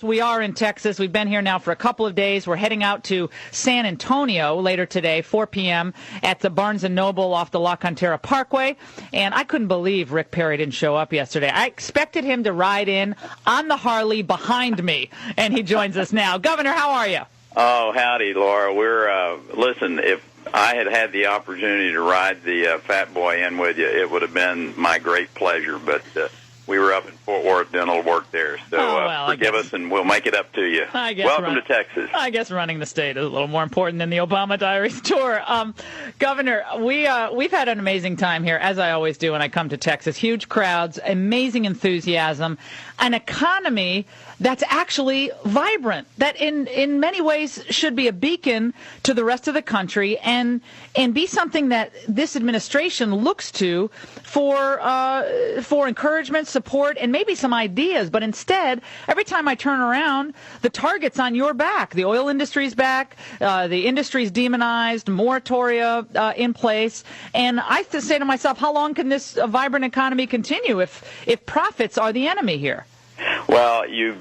We are in Texas. We've been here now for a couple of days. We're heading out to San Antonio later today, 4 p.m. at the Barnes & Noble off the La Cantera Parkway. And I couldn't believe Rick Perry didn't show up yesterday. I expected him to ride in on the Harley behind me, and he joins us now. Governor, how are you? Oh, howdy, Laura. Listen, if I had had the opportunity to ride the Fat Boy in with you, it would have been my great pleasure, but we were up in Fort Worth doing a little work there, so forgive us, and we'll make it up to you. Welcome to Texas. I guess running the state is a little more important than the Obama Diaries tour. Governor, we've had an amazing time here, as I always do when I come to Texas. Huge crowds, amazing enthusiasm, an economy that's actually vibrant, that in many ways should be a beacon to the rest of the country and be something that this administration looks to for encouragement, support, and maybe some ideas. But instead, every time I turn around, the target's on your back. The oil industry's back. The industry's demonized, moratoria in place. And I say to myself, how long can this vibrant economy continue if profits are the enemy here? Well, you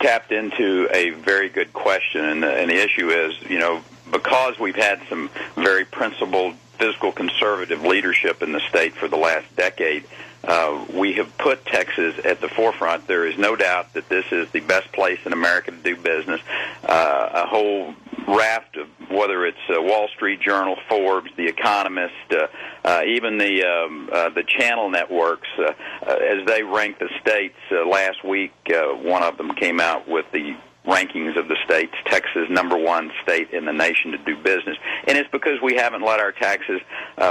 tapped into a very good question, and the issue is, because we've had some very principled, fiscal conservative leadership in the state for the last decade, we have put Texas at the forefront. There is no doubt that this is the best place in America to do business. A whole raft of, whether it's Wall Street Journal, Forbes, The Economist, even the channel networks, as they rank the states last week, one of them came out with the rankings of the states, Texas #1 state in the nation to do business. And it's because we haven't let our taxes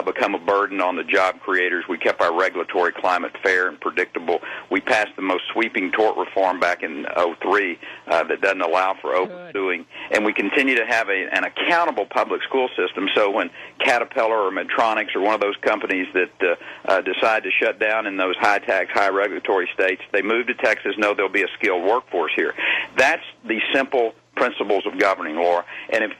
become a burden on the job creators. We kept our regulatory climate fair and predictable. We passed the most sweeping tort reform back in 2003 that doesn't allow for oversuing. And we continue to have an accountable public school system. So when Caterpillar or Medtronics or one of those companies that decide to shut down in those high-tax, high-regulatory states, they move to Texas, know there'll be a skilled workforce here. That's the simple principles of governing, Laura. And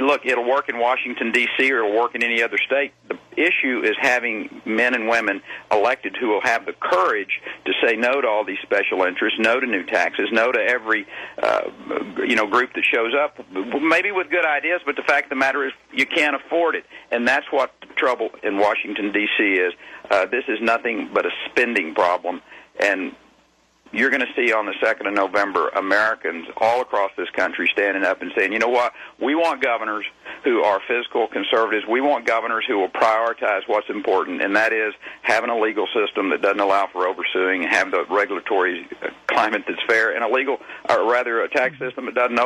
look, it'll work in Washington, D.C., or it'll work in any other state. The issue is having men and women elected who will have the courage to say no to all these special interests, no to new taxes, no to every group that shows up, maybe with good ideas, but the fact of the matter is you can't afford it. And that's what the trouble in Washington, D.C. is. This is nothing but a spending problem. And you're going to see on the 2nd of November Americans all across this country standing up and saying, you know what, we want governors who are fiscal conservatives. We want governors who will prioritize what's important, and that is having a legal system that doesn't allow for oversuing, and have the regulatory climate that's fair, and a tax system that doesn't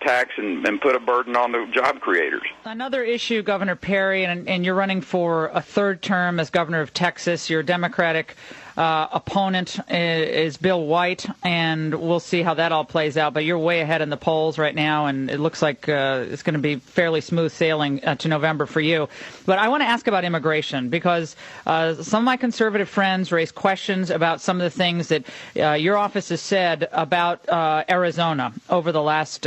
tax and put a burden on the job creators. Another issue, Governor Perry, and you're running for a third term as governor of Texas. Your Democratic opponent is Bill White, and we'll see how that all plays out. But you're way ahead in the polls right now, and it looks like it's going to be fairly smooth sailing to November for you. But I want to ask about immigration, because some of my conservative friends raised questions about some of the things that your office has said about Arizona over the last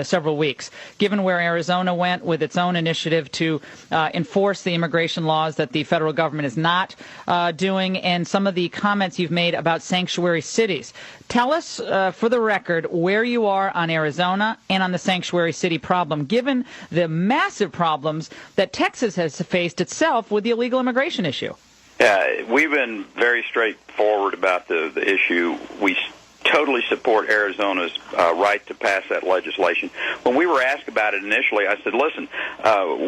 several weeks, given where Arizona went with its own initiative to enforce the immigration laws that the federal government is not doing, and some of the comments you've made about sanctuary cities. Tell us, for the record, where you are on Arizona and on the sanctuary city problem, given the massive problems that Texas has faced itself with the illegal immigration issue. Yeah, we've been very straightforward about the issue. We totally support Arizona's right to pass that legislation. When we were asked about it initially, I said, listen,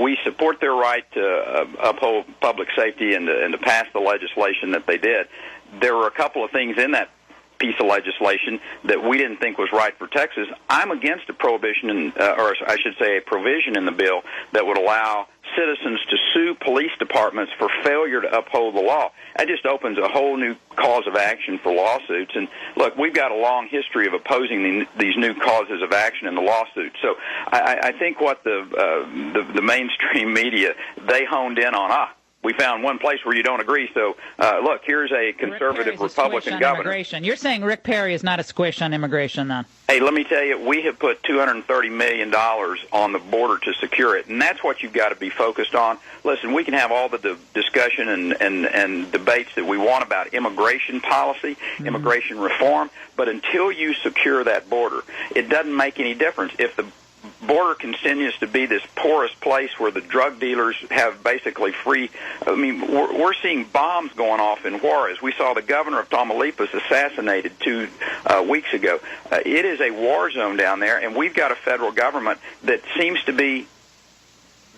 we support their right to uphold public safety and to pass the legislation that they did. There were a couple of things in that piece of legislation that we didn't think was right for Texas. I'm against a prohibition, or I should say a provision in the bill that would allow citizens to sue police departments for failure to uphold the law. That just opens a whole new cause of action for lawsuits. And look, we've got a long history of opposing these new causes of action in the lawsuits. So I think what the mainstream media, they honed in on, we found one place where you don't agree. So, look, here's a conservative Republican governor. You're saying Rick Perry is not a squish on immigration, then? Hey, let me tell you, we have put $230 million on the border to secure it, and that's what you've got to be focused on. Listen, we can have all the discussion and debates that we want about immigration policy, immigration reform, but until you secure that border, it doesn't make any difference. If the border continues to be this porous place where the drug dealers have basically free. I mean, we're seeing bombs going off in Juarez. We saw the governor of Tamaulipas assassinated 2 weeks ago. It is a war zone down there, and we've got a federal government that seems to be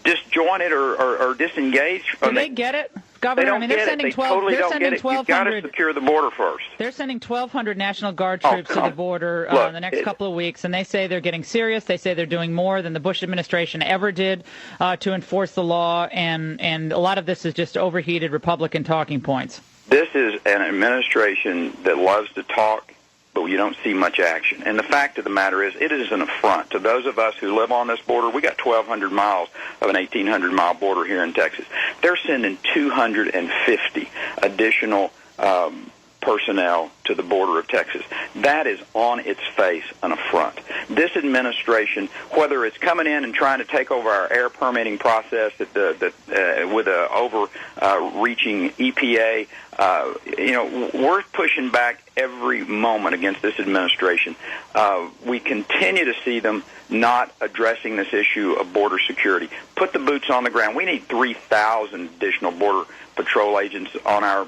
disjointed or disengaged. Do they get it, Governor? They don't get it. They totally don't get it. You've got to secure the border first. They're sending 1,200 National Guard troops to the border in the next couple of weeks, and they say they're getting serious. They say they're doing more than the Bush administration ever did to enforce the law, and a lot of this is just overheated Republican talking points. This is an administration that loves to talk, but you don't see much action. And the fact of the matter is, it is an affront to those of us who live on this border. We got 1,200 miles of an 1,800-mile border here in Texas. They're sending 250 additional personnel to the border of Texas. That is on its face an affront. This administration, whether it's coming in and trying to take over our air permitting process with a overreaching EPA, we're pushing back every moment against this administration. We continue to see them not addressing this issue of border security. Put the boots on the ground. We need 3,000 additional border patrol agents on our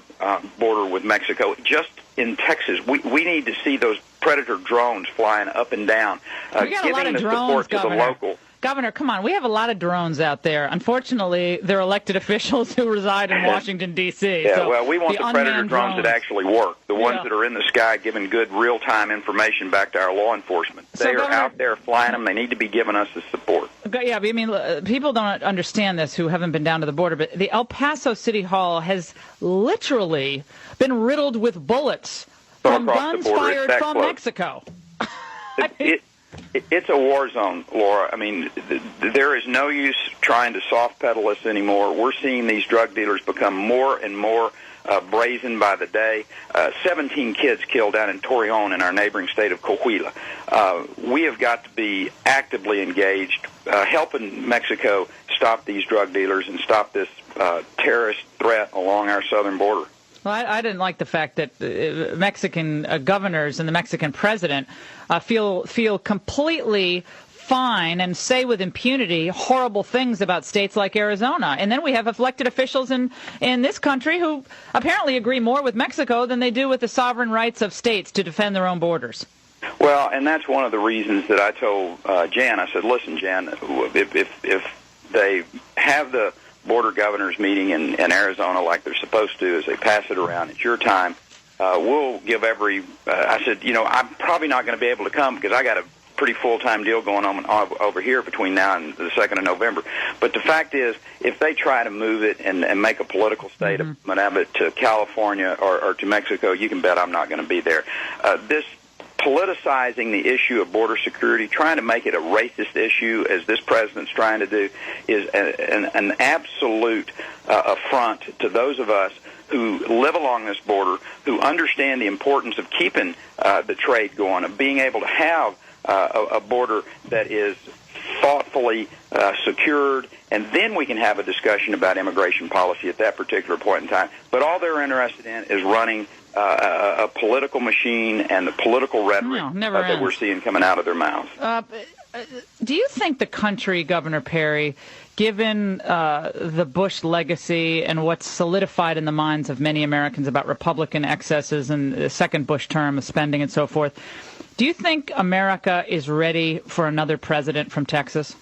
border with Mexico. Just in Texas, we need to see those Predator drones flying up and down, giving the support to the local. Governor, come on. We have a lot of drones out there. Unfortunately, they're elected officials who reside in Washington, D.C. Yeah, so well, we want the Predator drones that actually work, the ones that are in the sky giving good real-time information back to our law enforcement. They are out there flying them. They need to be giving us the support. Yeah, I mean, people don't understand this who haven't been down to the border, but the El Paso City Hall has literally been riddled with bullets from guns fired from Mexico. It's a war zone, Laura. I mean, there is no use trying to soft pedal us anymore. We're seeing these drug dealers become more and more brazen by the day. 17 kids killed down in Torreon in our neighboring state of Coahuila. We have got to be actively engaged, helping Mexico stop these drug dealers and stop this terrorist threat along our southern border. Well, I didn't like the fact that Mexican governors and the Mexican president feel completely fine and say with impunity horrible things about states like Arizona. And then we have elected officials in this country who apparently agree more with Mexico than they do with the sovereign rights of states to defend their own borders. Well, and that's one of the reasons that I told Jan, I said, listen, Jan, if they have the border governors meeting in Arizona like they're supposed to as they pass it around at your time, we'll give I said, I'm probably not going to be able to come because I got a pretty full-time deal going on over here between now and the 2nd of November. But the fact is, if they try to move it and make a political statement of it to California or to Mexico, you can bet I'm not going to be there. This politicizing the issue of border security, trying to make it a racist issue, as this president's trying to do, is an absolute affront to those of us who live along this border, who understand the importance of keeping the trade going, of being able to have a border that is thoughtfully secured, and then we can have a discussion about immigration policy at that particular point in time. But all they're interested in is running a political machine and the political rhetoric that we're seeing coming out of their mouths. Do you think the country, Governor Perry, given the Bush legacy and what's solidified in the minds of many Americans about Republican excesses and the second Bush term of spending and so forth, do you think America is ready for another president from Texas?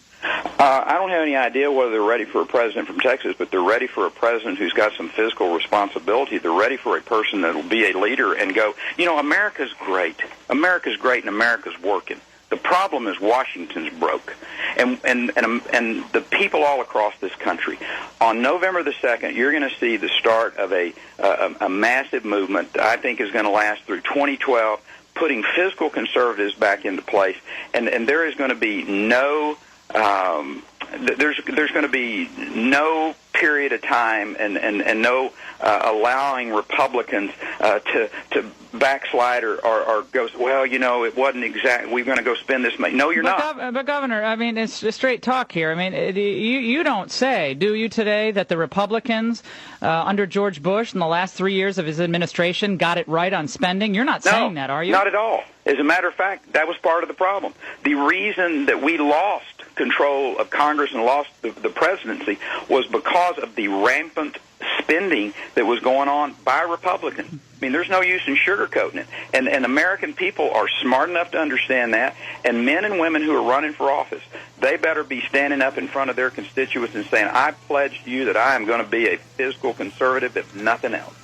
I don't have any idea whether they're ready for a president from Texas, but they're ready for a president who's got some fiscal responsibility. They're ready for a person that will be a leader and go, America's great. America's great and America's working. The problem is Washington's broke. And the people all across this country. On November the 2nd, you're going to see the start of a massive movement that I think is going to last through 2012, putting fiscal conservatives back into place. And there is going to be no there's going to be no period of time and no allowing Republicans to backslide or go, well, it wasn't exact. We're going to go spend this money. No, you're not. But Governor, I mean, it's straight talk here. I mean, you don't say, do you today, that the Republicans under George Bush in the last 3 years of his administration got it right on spending? You're not saying that, are you? Not at all. As a matter of fact, that was part of the problem. The reason that we lost control of Congress and lost the presidency was because of the rampant spending that was going on by Republicans. I mean, there's no use in sugarcoating it. And American people are smart enough to understand that, and men and women who are running for office, they better be standing up in front of their constituents and saying, I pledge to you that I am going to be a fiscal conservative, if nothing else.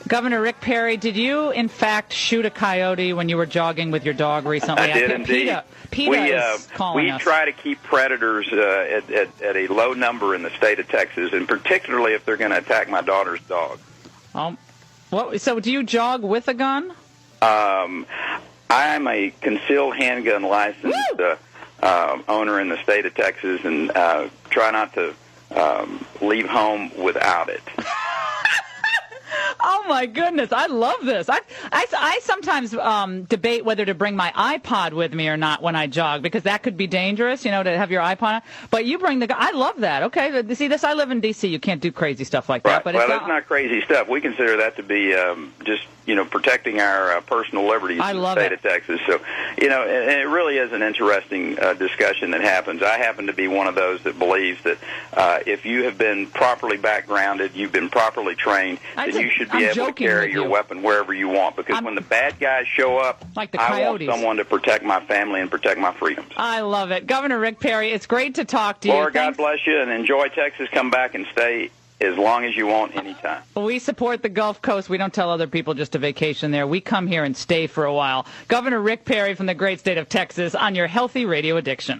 Governor Rick Perry, did you, in fact, shoot a coyote when you were jogging with your dog recently? I did indeed. PETA is calling us. We try to keep predators at a low number in the state of Texas, and particularly if they're going to attack my daughter's dog. So do you jog with a gun? I'm a concealed handgun licensed owner in the state of Texas, and try not to leave home without it. Oh, my goodness. I love this. I sometimes debate whether to bring my iPod with me or not when I jog, because that could be dangerous, to have your iPod. But you bring I love that. Okay. See, I live in D.C. You can't do crazy stuff like that. Right. But that's not crazy stuff. We consider that to be just, protecting our personal liberties in the state of Texas. So, and it really is an interesting discussion that happens. I happen to be one of those that believes that if you have been properly backgrounded, you've been properly trained, then you should be able to carry your weapon wherever you want. Because when the bad guys show up, I want someone to protect my family and protect my freedoms. I love it. Governor Rick Perry, it's great to talk to you. Laura, God bless you, and enjoy Texas. Come back and stay as long as you want, anytime. We support the Gulf Coast. We don't tell other people just to vacation there. We come here and stay for a while. Governor Rick Perry from the great state of Texas on your Healthy Radio Addiction.